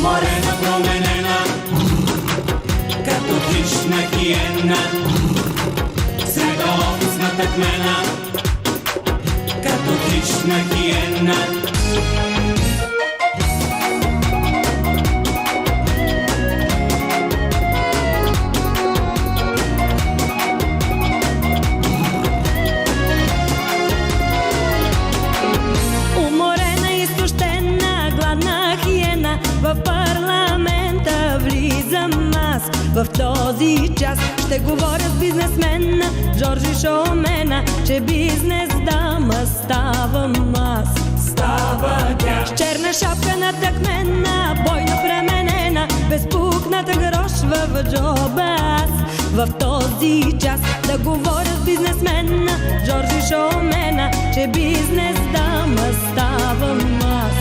Уморена, променена, като хищна хиена, среда офисната кмена, като хищна хиена. В парламента влизам аз. В този час ще говоря с бизнесмена Жоржи Шомена, че бизнес дама ставам аз. Става тя с черна шапка на тъкмена, бойно пременена, безпукната грошва в джоба аз. В този час да говоря с бизнесмена Жоржи Шомена, че бизнес дама ставам аз.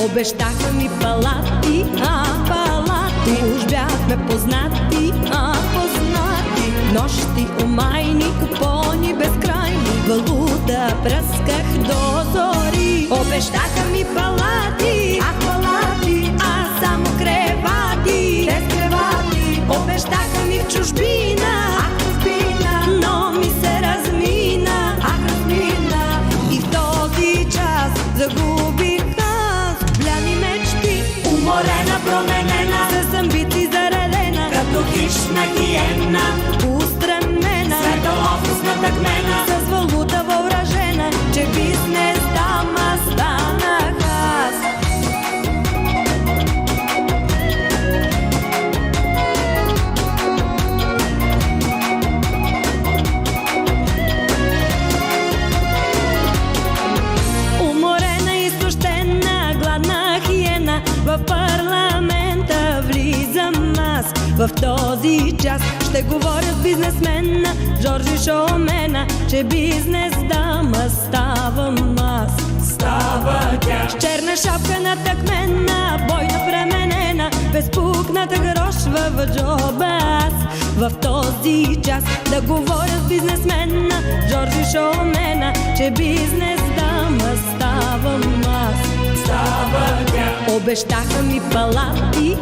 Обещаха ми палати, палати, уж бяхме познати, познати. Нощи, умайни, купони безкрайни, валута пръсках до зори. Обещаха ми палати, палати, само кревати, без кревати. Обещаха ми в чужбина, чужбина, но ми се размина, размина. И в този час загубих бляни мечти. Уморена, променена, с амбиции заредена, като хищна хиена, устремена, среда офисната кмена, с валута въоръжена, че бизнес дама станах аз. В парламента влизам аз. В този час ще говоря с бизнесмена Жоржи Шомена, че бизнес дама ставам аз. Става тя с черна шапка на тъкмена, бойно пременена, безпукната грошва в джоба аз. В този час да говоря с бизнесмена Жоржи Шомена, че бизнес дама ставам аз. Обещаха ми палати,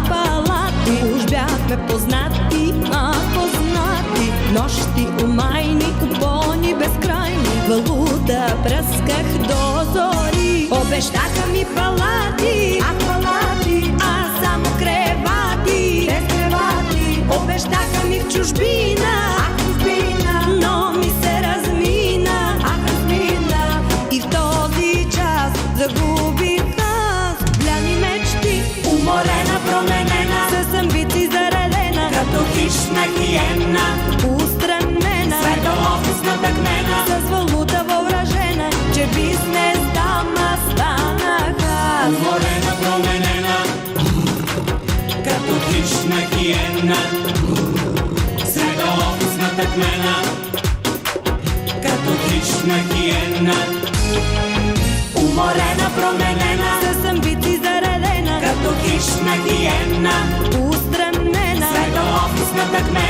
палати, уж бяхме познати, познати. Нощи, умайни, купони безкрайни, валута пръсках до зори. Обещаха ми палати, палати, само кревати, без кревати. Обещаха ми в чужбина, чужбина, но ми се размина, размина. И в този час загубих бляни мечти. Уморена, променена, с амбиции заредена, като хищна хиена, устремена, среда офисната кмена, с валута въоръжена, че бизнес дама станах аз. Уморена, променена, като хищна хиена, среда офисната кмена, като хищна хиена. Уморена, променена, с амбиции заредена, като хищна хиена, устремена, среда офисната кмена.